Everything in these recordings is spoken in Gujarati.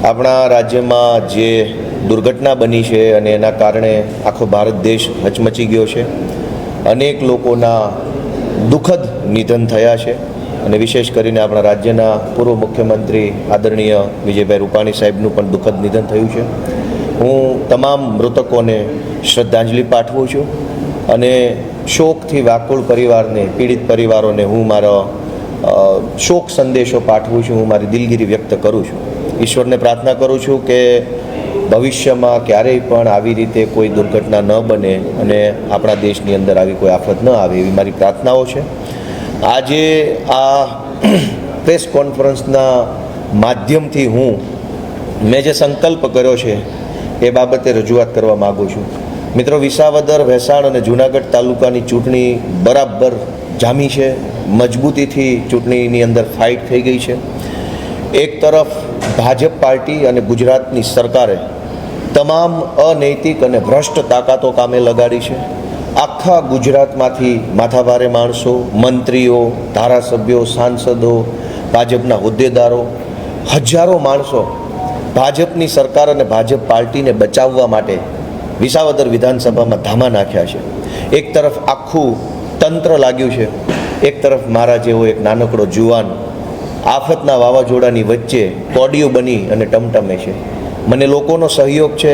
આપણા રાજ્યમાં જે દુર્ઘટના બની છે અને એના કારણે આખો ભારત દેશ હચમચી ગયો છે. અનેક લોકોના દુઃખદ નિધન થયા છે અને વિશેષ કરીને આપણા રાજ્યના પૂર્વ મુખ્યમંત્રી આદરણીય વિજયભાઈ રૂપાણી સાહેબનું પણ દુઃખદ નિધન થયું છે. હું તમામ મૃતકોને શ્રદ્ધાંજલિ પાઠવું છું અને શોકથી વ્યાકુળ પરિવારને, પીડિત પરિવારોને હું મારો શોક સંદેશો પાઠવું છું. હું મારી દિલગીરી વ્યક્ત કરું છું. ઈશ્વરને પ્રાર્થના કરું છું કે ભવિષ્યમાં ક્યારેય પણ આવી રીતે કોઈ દુર્ઘટના ન બને અને આપણા દેશની અંદર આવી કોઈ આફત ન આવે એવી મારી પ્રાર્થનાઓ છે. આજે આ પ્રેસ કોન્ફરન્સના માધ્યમથી મેં જે સંકલ્પ કર્યો છે એ બાબતે રજૂઆત કરવા માગું છું. મિત્રો, વિસાવદર, ભેંસાણ અને જૂનાગઢ તાલુકાની ચૂંટણી બરાબર જામી છે. મજબૂતીથી ચૂંટણીની અંદર ફાઇટ થઈ ગઈ છે. એક તરફ ભાજપ પાર્ટી અને ગુજરાતની સરકારે તમામ અનૈતિક અને ભ્રષ્ટ તાકાતો કામે લગાડી છે. આખા ગુજરાતમાંથી માથાભારે માણસો, મંત્રીઓ, ધારાસભ્યો, સાંસદો, ભાજપના હોદ્દેદારો, હજારો માણસો ભાજપની સરકાર અને ભાજપ પાર્ટીને બચાવવા માટે વિસાવદર વિધાનસભામાં ધામા નાખ્યા છે. એક તરફ આખું તંત્ર લાગ્યું છે, એક તરફ મારા જેવો એક નાનકડો જુવાન આફતના વાવાઝોડાની વચ્ચે કોડિયું બની અને ટમટમે છે. મને લોકોનો સહયોગ છે,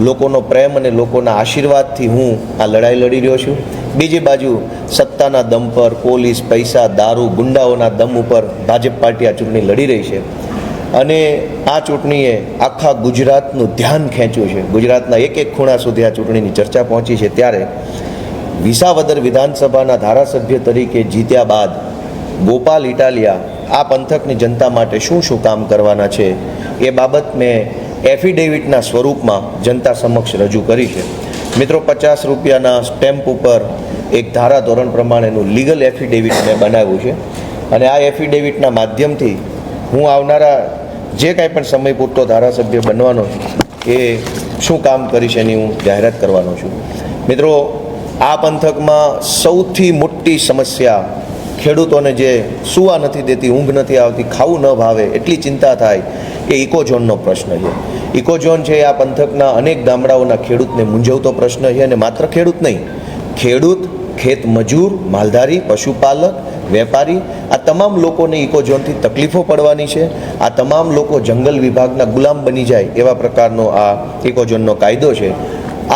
લોકોનો પ્રેમ અને લોકોના આશીર્વાદથી હું આ લડાઈ લડી રહ્યો છું. બીજી બાજુ સત્તાના દમ પર, પોલીસ, પૈસા, દારૂ, ગુંડાઓના દમ ઉપર ભાજપ પાર્ટી આ ચૂંટણી લડી રહી છે અને આ ચૂંટણીએ આખા ગુજરાતનું ધ્યાન ખેંચ્યું છે. ગુજરાતના એક એક ખૂણા સુધી આ ચૂંટણીની ચર્ચા પહોંચી છે. ત્યારે વિસાવદર વિધાનસભાના ધારાસભ્ય તરીકે જીત્યા બાદ ગોપાલ ઇટાલિયા આ પંથકની જનતા માટે શું કામ કરવાના છે એ બાબત મેં એફિડેવિટના સ્વરૂપમાં જનતા સમક્ષ રજૂ કરી છે. મિત્રો, 50 રૂપિયાના સ્ટેમ્પ ઉપર એક ધારા ધોરણ પ્રમાણેનું લીગલ એફિડેવિટ મેં બનાવ્યું છે અને આ એફિડેવિટના માધ્યમથી હું આવનારા જે કાંઈ પણ સમય પૂરતો ધારાસભ્ય બનવાનો એ શું કામ કરીશ એની હું જાહેરાત કરવાનો છું. મિત્રો, આ પંથકમાં સૌથી મોટી સમસ્યા ખેડૂતોને જે સૂવા નથી દેતી, ઊંઘ નથી આવતી, ખાવું ન ભાવે, એટલી ચિંતા થાય એ ઇકોઝોનનો પ્રશ્ન છે. ઇકોઝોન છે આ પંથકના અનેક ગામડાઓના ખેડૂતને મૂંઝવતો પ્રશ્ન છે અને માત્ર ખેડૂત નહીં, ખેડૂત, ખેત મજૂર, માલધારી, પશુપાલક, વેપારી, આ તમામ લોકોને ઇકોઝોનથી તકલીફો પડવાની છે. આ તમામ લોકો જંગલ વિભાગના ગુલામ બની જાય એવા પ્રકારનો આ ઇકોઝોનનો કાયદો છે.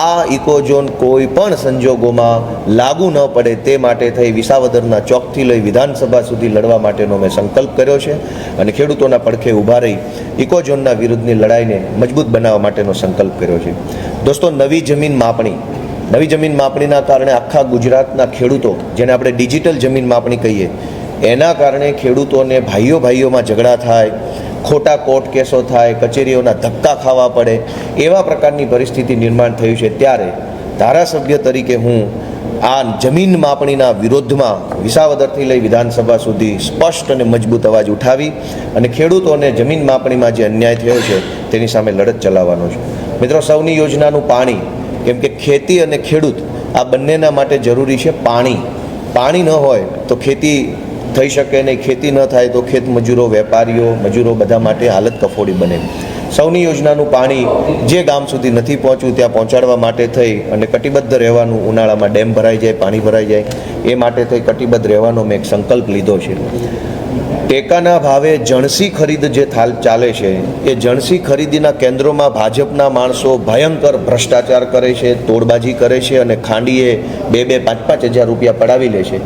આ ઇકોઝોન કોઈ પણ સંજોગોમાં લાગુ ન પડે તે માટે થઈ વિસાવદરના ચોકથી લઈ વિધાનસભા સુધી લડવા માટેનો મેં સંકલ્પ કર્યો છે અને ખેડૂતોના પડખે ઊભા રહી ઇકોઝોનના વિરુદ્ધની લડાઈને મજબૂત બનાવવા માટેનો સંકલ્પ કર્યો છે. દોસ્તો, નવી જમીન માપણીના કારણે આખા ગુજરાતના ખેડૂતો, જેને આપણે ડિજિટલ જમીન માપણી કહીએ, એના કારણે ખેડૂતોને ભાઈઓમાં ઝઘડા થાય, ખોટા કોર્ટ કેસો થાય, કચેરીઓના ધક્કા ખાવા પડે, એવા પ્રકારની પરિસ્થિતિ નિર્માણ થયું છે. ત્યારે ધારાસભ્ય તરીકે હું આ જમીન માપણીના વિરોધમાં વિસાવદરથી લઈ વિધાનસભા સુધી સ્પષ્ટ અને મજબૂત અવાજ ઉઠાવી અને ખેડૂતોને જમીન માપણીમાં જે અન્યાય થયો છે તેની સામે લડત ચલાવવાનો છું. મિત્રો, સૌની યોજનાનું પાણી, કેમ કે ખેતી અને ખેડૂત આ બંનેના માટે જરૂરી છે પાણી. પાણી ન હોય તો ખેતી થઈ શકે નહીં, ખેતી ન થાય તો ખેત મજૂરો, વેપારીઓ, મજૂરો બધા માટે હાલત કફોડી બને. સૌની યોજનાનું પાણી જે ગામ સુધી નથી પહોંચ્યું ત્યાં પહોંચાડવા માટે થઈ અને કટિબદ્ધ રહેવાનું, ઉનાળામાં ડેમ ભરાઈ જાય, પાણી ભરાઈ જાય એ માટે થઈ કટિબદ્ધ રહેવાનો મેં એક સંકલ્પ લીધો છે. ટેકાના ભાવે જણસી ખરીદ જે ચાલે છે એ જણસી ખરીદીના કેન્દ્રોમાં ભાજપના માણસો ભયંકર ભ્રષ્ટાચાર કરે છે, તોડબાજી કરે છે અને ખાંડીએ 2-5 હજાર રૂપિયા પડાવી લે છે.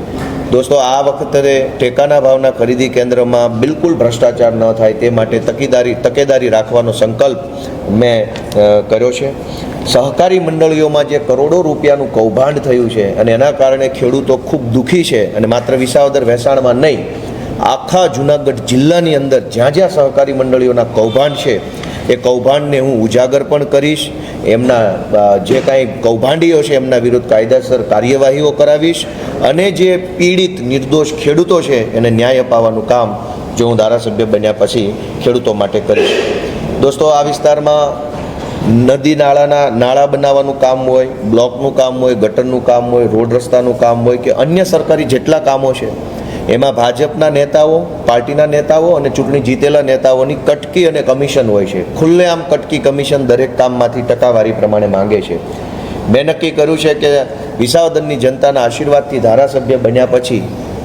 દોસ્તો, આ વખતે ટેકાના ભાવના ખરીદી કેન્દ્રમાં બિલકુલ ભ્રષ્ટાચાર ન થાય તે માટે તકેદારી રાખવાનો સંકલ્પ મેં કર્યો છે. સહકારી મંડળીઓમાં જે કરોડો રૂપિયાનું કૌભાંડ થયું છે અને એના કારણે ખેડૂતો ખૂબ દુઃખી છે અને માત્ર વિસાવદર, ભેંસાણમાં નહીં, આખા જૂનાગઢ જિલ્લાની અંદર જ્યાં સહકારી મંડળીઓના કૌભાંડ છે એ કૌભાંડને હું ઉજાગર પણ કરીશ. એમના જે કાંઈ કૌભાંડીઓ છે એમના વિરુદ્ધ કાયદેસર કાર્યવાહીઓ કરાવીશ અને જે પીડિત નિર્દોષ ખેડૂતો છે એને ન્યાય અપાવવાનું કામ જો હું ધારાસભ્ય બન્યા પછી ખેડૂતો માટે કરીશ. દોસ્તો, આ વિસ્તારમાં નદી નાળા બનાવવાનું કામ હોય, બ્લોકનું કામ હોય, ગટરનું કામ હોય, રોડ રસ્તાનું કામ હોય કે અન્ય સરકારી જેટલા કામો છે એમાં ભાજપના નેતાઓ, પાર્ટીના નેતાઓ અને ચૂંટણી જીતેલા નેતાઓની કટકી અને કમિશન હોય છે. ખુલ્લેઆમ કટકી કમિશન દરેક કામમાંથી ટકાવારી પ્રમાણે માંગે છે. મેં નક્કી કર્યું છે કે વિસાવદરની જનતાના આશીર્વાદથી ધારાસભ્ય બન્યા પછી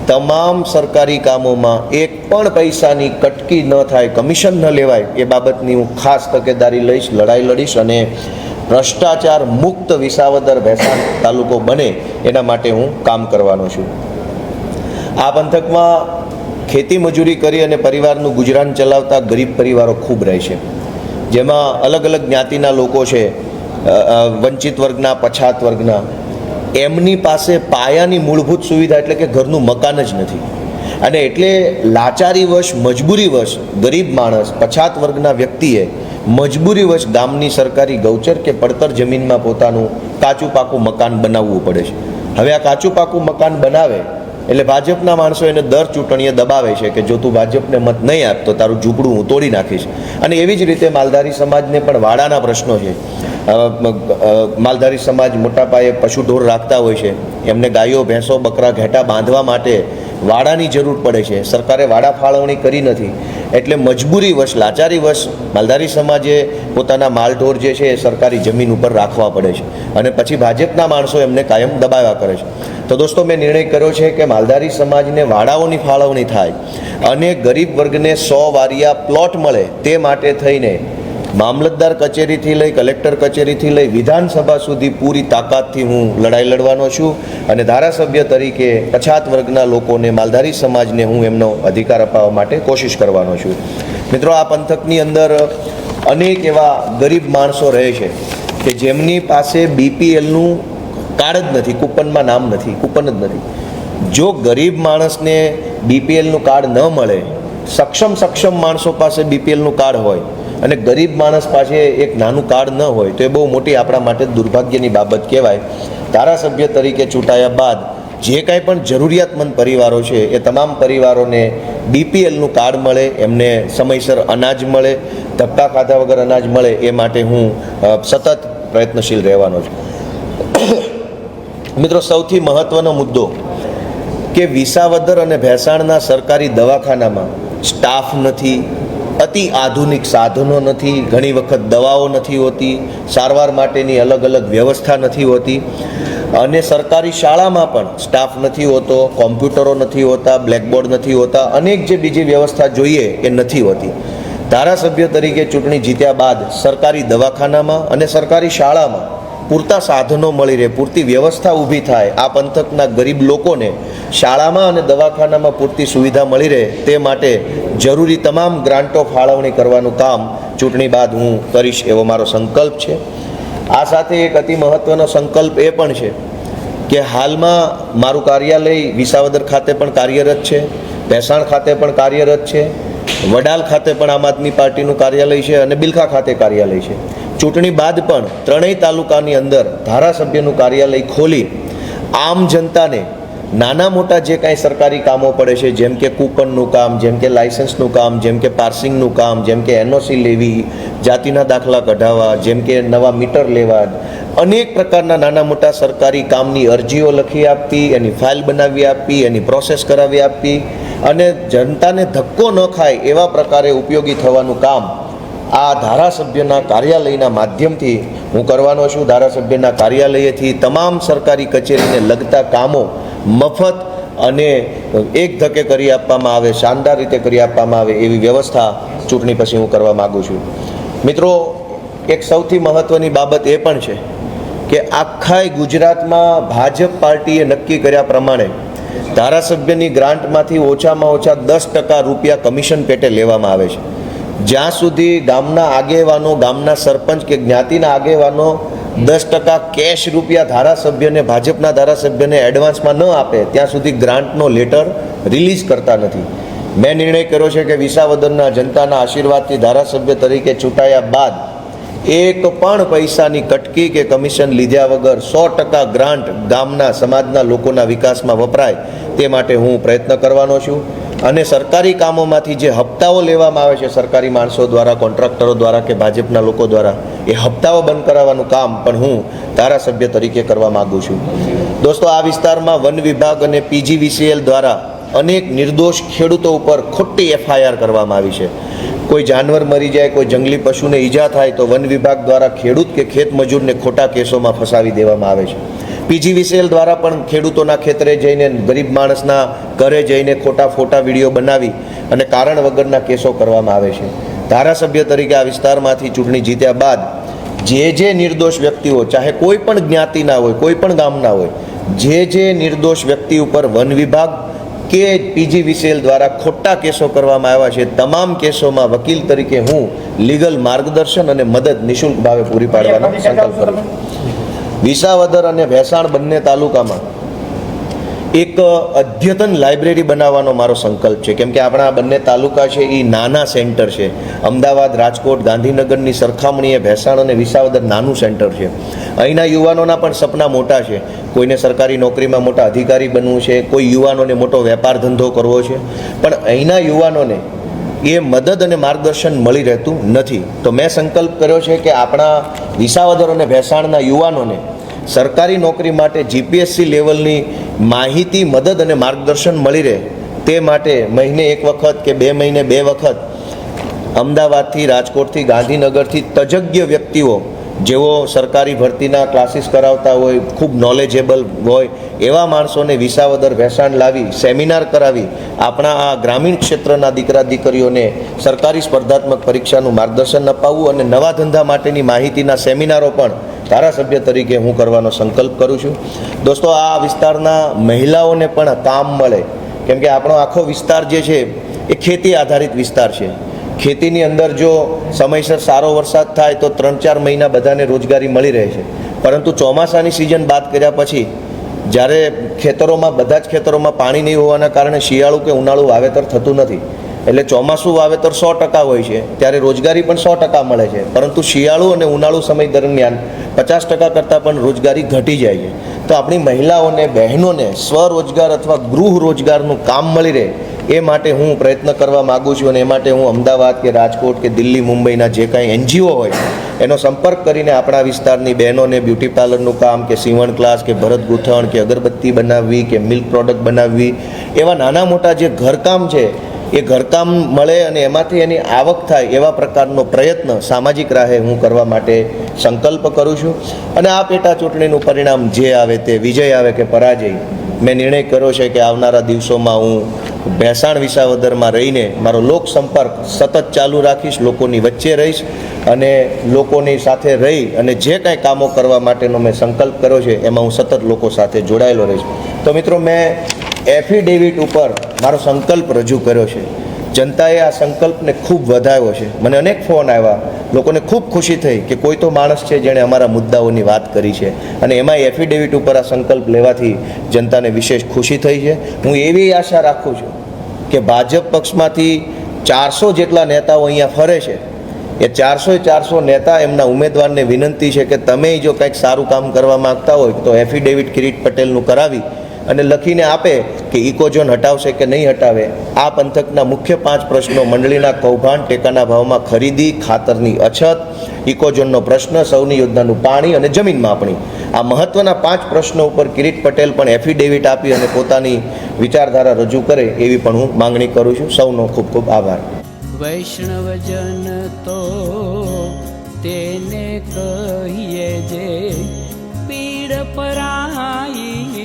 તમામ સરકારી કામોમાં એક પણ પૈસાની કટકી ન થાય, કમિશન ન લેવાય, એ બાબતની હું ખાસ તકેદારી લઈશ, લડાઈ લડીશ અને ભ્રષ્ટાચાર મુક્ત વિસાવદર ભેસાણ તાલુકો બને એના માટે હું કામ કરવાનો છું. આ પંથકમાં ખેતી મજૂરી કરી અને પરિવારનું ગુજરાન ચલાવતા ગરીબ પરિવારો ખૂબ રહે છે, જેમાં અલગ અલગ જ્ઞાતિના લોકો છે, વંચિત વર્ગના, પછાત વર્ગના. એમની પાસે પાયાની મૂળભૂત સુવિધા એટલે કે ઘરનું મકાન જ નથી. અને એટલે લાચારીવશ, મજબૂરીવશ ગરીબ માણસ, પછાત વર્ગના વ્યક્તિએ મજબૂરીવશ ગામની સરકારી ગૌચર કે પડતર જમીનમાં પોતાનું કાચું પાકું મકાન બનાવવું પડે છે. હવે આ કાચું પાકું મકાન બનાવે એટલે ભાજપના માણસો એને દર ચૂંટણીએ દબાવે છે કે જો તું ભાજપને મત નહીં આપ તો તારું ઝૂંપડું હું તોડી નાખીશ. અને એવી જ રીતે માલધારી સમાજને પણ વાડાના પ્રશ્નો છે. માલધારી સમાજ મોટા પાયે પશુ ઢોર રાખતા હોય છે, એમને ગાયો, ભેંસો, બકરા, ઘેટા બાંધવા માટે વાડાની જરૂર પડે છે. સરકારે વાડા ફાળવણી કરી નથી એટલે મજબૂરીવશ, લાચારીવશ માલધારી સમાજે પોતાના માલઢોર જે છે એ સરકારી જમીન ઉપર રાખવા પડે છે અને પછી ભાજપના માણસો એમને કાયમ દબાવ્યા કરે છે. તો દોસ્તો, મેં નિર્ણય કર્યો છે કે માલધારી સમાજને વાડાઓની ફાળવણી થાય અને ગરીબ વર્ગને 100 વારિયા પ્લોટ મળે તે માટે થઈને મામલતદાર કચેરીથી લઈ, કલેક્ટર કચેરીથી લઈ, વિધાનસભા સુધી પૂરી તાકાતથી હું લડાઈ લડવાનો છું અને ધારાસભ્ય તરીકે પછાત વર્ગના લોકોને, માલધારી સમાજને હું એમનો અધિકાર અપાવવા માટે કોશિશ કરવાનો છું. મિત્રો, આ પંથકની અંદર અનેક એવા ગરીબ માણસો રહે છે કે જેમની પાસે બીપીએલનું કાર્ડ જ નથી, કૂપનમાં નામ નથી, કૂપન જ નથી. જો ગરીબ માણસને બીપીએલનું કાર્ડ ન મળે, સક્ષમ માણસો પાસે બીપીએલનું કાર્ડ હોય અને ગરીબ માણસ પાસે એક નાનું કાર્ડ ન હોય તો એ બહુ મોટી આપણા માટે દુર્ભાગ્યની બાબત કહેવાય. ધારાસભ્ય તરીકે ચૂંટાયા બાદ જે કાંઈ પણ જરૂરિયાતમંદ પરિવારો છે એ તમામ પરિવારોને બીપીએલનું કાર્ડ મળે, એમને સમયસર અનાજ મળે, ધક્કા ખાધા વગર અનાજ મળે, એ માટે હું સતત પ્રયત્નશીલ રહેવાનો છું. મિત્રો, સૌથી મહત્ત્વનો મુદ્દો કે વિસાવદર અને ભેસાણના સરકારી દવાખાનામાં સ્ટાફ નથી, અતિ આધુનિક સાધનો નથી, ઘણી વખત દવાઓ નથી હોતી, સારવાર માટેની અલગ અલગ વ્યવસ્થા નથી હોતી અને સરકારી શાળામાં પણ સ્ટાફ નથી હોતો, કોમ્પ્યુટરો નથી હોતા, બ્લેકબોર્ડ નથી હોતા, અનેક જે બીજી વ્યવસ્થા જોઈએ એ નથી હોતી. ધારાસભ્ય તરીકે ચૂંટણી જીત્યા બાદ સરકારી દવાખાનામાં અને સરકારી શાળામાં પૂરતા સાધનો મળી રહે, પૂરતી વ્યવસ્થા ઊભી થાય, આ પંથકના ગરીબ લોકોને શાળામાં અને દવાખાનામાં પૂરતી સુવિધા મળી રહે તે માટે જરૂરી તમામ ગ્રાન્ટો ફાળવણી કરવાનું કામ ચૂંટણી બાદ હું કરીશ એવો મારો સંકલ્પ છે. આ સાથે એક અતિ મહત્ત્વનો સંકલ્પ એ પણ છે કે હાલમાં મારું કાર્યાલય વિસાવદર ખાતે પણ કાર્યરત છે, ભેસાણ ખાતે પણ કાર્યરત છે, વડાલ ખાતે પણ આમ આદમી પાર્ટીનું કાર્યાલય છે અને બિલખા ખાતે કાર્યાલય છે. ચૂંટણી બાદ પણ ત્રણેય તાલુકાની અંદર ધારાસભ્યનું કાર્યાલય ખોલી આમ જનતાને નાના મોટા જે કાંઈ સરકારી કામો પડે છે, જેમ કે કૂપનનું કામ, જેમ કે લાયસન્સનું કામ, જેમ કે પાર્સિંગનું કામ, જેમ કે એનઓસી લેવી, જાતિના દાખલા કઢાવવા, જેમ કે નવા મીટર લેવા, અનેક પ્રકારના નાના મોટા સરકારી કામની અરજીઓ લખી આપવી, એની ફાઇલ બનાવી આપવી, એની પ્રોસેસ કરાવી આપવી અને જનતાને ધક્કો ન ખાય એવા પ્રકારે ઉપયોગી થવાનું કામ આ ધારાસભ્યના કાર્યાલયના માધ્યમથી હું કરવાનો છું. ધારાસભ્યના કાર્યાલયથી તમામ સરકારી કચેરીને લગતા કામો મફત અને એક ધકે કરી આપવામાં આવે, શાનદાર રીતે કરી આપવામાં આવે એવી વ્યવસ્થા ચૂંટણી પછી હું કરવા માગું છું. મિત્રો, એક સૌથી મહત્ત્વની બાબત એ પણ છે કે આખા ગુજરાતમાં ભાજપ પાર્ટીએ નક્કી કર્યા પ્રમાણે ધારાસભ્યની ગ્રાન્ટમાંથી ઓછામાં ઓછા 10% રૂપિયા કમિશન પેટે લેવામાં આવે છે. જ્યાં સુધી ગામના આગેવાનો, ગામના સરપંચ કે જ્ઞાતિના આગેવાનો 10% કેશ રૂપિયા ધારાસભ્યને, ભાજપના ધારાસભ્યને એડવાન્સમાં ન આપે ત્યાં સુધી ગ્રાન્ટનો લેટર રિલીઝ કરતા નથી. મેં નિર્ણય કર્યો છે કે વિસાવદરના જનતાના આશીર્વાદથી ધારાસભ્ય તરીકે ચૂંટાયા બાદ એક પણ પૈસાની કટકી કે કમિશન લીધા વગર 100% ગ્રાન્ટ ગામના, સમાજના લોકોના વિકાસમાં વપરાય તે માટે હું પ્રયત્ન કરવાનો છું. અને સરકારી કામોમાંથી જે હપ્તાઓ લેવામાં આવે છે સરકારી માણસો દ્વારા, કોન્ટ્રાક્ટરો દ્વારા કે ભાજપના લોકો દ્વારા, એ હપ્તાઓ બંધ કરાવવાનું કામ પણ હું ધારાસભ્ય તરીકે કરવા માગું છું. દોસ્તો, આ વિસ્તારમાં વન વિભાગ અને પીજીવીસીએલ દ્વારા અનેક નિર્દોષ ખેડૂતો ઉપર ખોટી FIR કરવામાં આવી છે. કોઈ જાનવર મરી જાય, કોઈ જંગલી પશુને ઈજા થાય તો વન વિભાગ દ્વારા ખેડૂત કે ખેત મજૂરને ખોટા કેસોમાં ફસાવી દેવામાં આવે છે. PGVCL દ્વારા પણ ખેડૂતોના ખેતરે જઈને ગરીબ માણસના ઘરે જઈને ખોટા ફોટા વિડીયો બનાવી અને કારણ વગરના કેસો કરવામાં આવે છે. ધારાસભ્ય તરીકે આ વિસ્તારમાંથી ચૂંટણી જીત્યા બાદ જે નિર્દોષ વ્યક્તિઓ, ચાહે કોઈ પણ જ્ઞાતિના હોય, કોઈ પણ ગામના હોય, જે નિર્દોષ વ્યક્તિ ઉપર વન વિભાગ કે PGVCL દ્વારા ખોટા કેસો કરવામાં આવ્યા છે, તમામ કેસોમાં વકીલ તરીકે હું લીગલ માર્ગદર્શન અને મદદ નિઃશુલ્ક ભાવે પૂરી પાડવાનો સંકલ્પ કરું છું. વિસાવદર અને ભેસાણ બંને તાલુકામાં એક અદ્યતન લાઇબ્રેરી બનાવવાનો મારો સંકલ્પ છે. કેમ કે આપણા બંને તાલુકા છે એ નાના સેન્ટર છે. અમદાવાદ, રાજકોટ, ગાંધીનગરની સરખામણીએ ભેસાણ અને વિસાવદર નાનું સેન્ટર છે. અહીંના યુવાનોના પણ સપના મોટા છે. કોઈને સરકારી નોકરીમાં મોટા અધિકારી બનવું છે, કોઈ યુવાનોને મોટો વેપાર ધંધો કરવો છે, પણ અહીંના યુવાનોને એ મદદ અને માર્ગદર્શન મળી રહેતું નથી. તો મેં સંકલ્પ કર્યો છે કે આપણા વિસાવદર અને ભેસાણના યુવાનોને સરકારી નોકરી માટે GPSC લેવલની માહિતી, મદદ અને માર્ગદર્શન મળી રહે તે માટે મહિને એક વખત કે 2 મહિને 2 વખત અમદાવાદથી, રાજકોટથી, ગાંધીનગરથી તજજ્ઞ વ્યક્તિઓ જેઓ સરકારી ભરતીના ક્લાસીસ કરાવતા હોય, ખૂબ નોલેજેબલ હોય એવા માણસોને વિસાવદર ભેસાણ લાવી સેમિનાર કરાવી આપણા આ ગ્રામીણ ક્ષેત્રના દીકરા દીકરીઓને સરકારી સ્પર્ધાત્મક પરીક્ષાનું માર્ગદર્શન અપાવવું અને નવા ધંધા માટેની માહિતીના સેમિનારો પણ ધારાસભ્ય તરીકે હું કરવાનો સંકલ્પ કરું છું. દોસ્તો, આ વિસ્તારના મહિલાઓને પણ કામ મળે. કેમ કે આપણો આખો વિસ્તાર જે છે એ ખેતી આધારિત વિસ્તાર છે. ખેતીની અંદર જો સમયસર સારો વરસાદ થાય તો 3-4 મહિના બધાને રોજગારી મળી રહે છે. પરંતુ ચોમાસાની સિઝન બાદ કર્યા પછી જ્યારે ખેતરોમાં, બધા જ ખેતરોમાં પાણી નહીં હોવાના કારણે શિયાળું કે ઉનાળું વાવેતર થતું નથી. એટલે ચોમાસું વાવેતર 100% હોય છે, ત્યારે રોજગારી પણ 100% મળે છે. પરંતુ શિયાળુ અને ઉનાળુ સમય દરમિયાન 50% કરતાં પણ રોજગારી ઘટી જાય છે. તો આપણી મહિલાઓને, બહેનોને સ્વરોજગાર અથવા ગૃહ રોજગારનું કામ મળી રહે એ માટે હું પ્રયત્ન કરવા માગું છું. અને એ માટે હું અમદાવાદ કે રાજકોટ કે દિલ્હી, મુંબઈના જે કાંઈ NGO હોય એનો સંપર્ક કરીને આપણા વિસ્તારની બહેનોને બ્યુટી પાર્લરનું કામ કે સીવણ ક્લાસ કે ભરત ગૂંથણ કે અગરબત્તી બનાવવી કે મિલ્ક પ્રોડક્ટ બનાવવી, એવા નાના મોટા જે ઘરકામ છે એ ઘરકામ મળે અને એમાંથી એની આવક થાય એવા પ્રકારનો પ્રયત્ન સામાજિક રાહે હું કરવા માટે સંકલ્પ કરું છું. અને આ પેટા ચૂંટણીનું પરિણામ જે આવે તે, વિજય આવે કે પરાજય, મેં નિર્ણય કર્યો છે કે આવનારા દિવસોમાં હું ભેસાણ વિસાવદરમાં રહીને મારો લોક સંપર્ક સતત ચાલુ રાખીશ, લોકોની વચ્ચે રહીશ અને લોકોની સાથે રહી અને જે કાંઈ કામો કરવા માટેનો મેં સંકલ્પ કર્યો છે એમાં હું સતત લોકો સાથે જોડાયેલો રહીશ. તો મિત્રો, મેં એફિડેવિટ ઉપર મારો સંકલ્પ રજૂ કર્યો છે. જનતાએ આ સંકલ્પને ખૂબ વધાવ્યો છે. મને અનેક ફોન આવ્યા, લોકોને ખૂબ ખુશી થઈ કે કોઈ તો માણસ છે જેણે અમારા મુદ્દાઓની વાત કરી છે. અને એમાં એફિડેવિટ ઉપર આ સંકલ્પ લેવાથી જનતાને વિશેષ ખુશી થઈ છે. હું એવી આશા રાખું છું કે ભાજપ પક્ષમાંથી 400 જેટલા નેતાઓ અહીંયા ફરે છે. એ 400 નેતા, એમના ઉમેદવારને વિનંતી છે કે તમે જો કંઈક સારું કામ કરવા માગતા હોય તો એફિડેવિટ કિરીટ પટેલનું કરાવી અને લખીને આપે કે ઇકોઝોન હટાવશે કે નહીં હટાવે. આ પંથકના મુખ્ય 5 પ્રશ્નો: મંડળીના કૌભાંડ, ટેકાના ભાવમાં ખરીદી, ખાતરની અછત, ઇકોઝોનનો પ્રશ્ન, સૌની યોજનાનું પાણી અને જમીન માપણી. આ મહત્વના 5 પ્રશ્નો ઉપર કિરીટ પટેલ પણ એફિડેવિટ આપી અને પોતાની વિચારધારા રજૂ કરે એવી પણ હું માંગણી કરું છું. સૌનો ખૂબ ખૂબ આભાર. વૈષ્ણવજન તો તેને કહીએ જે પીડ પરાઈ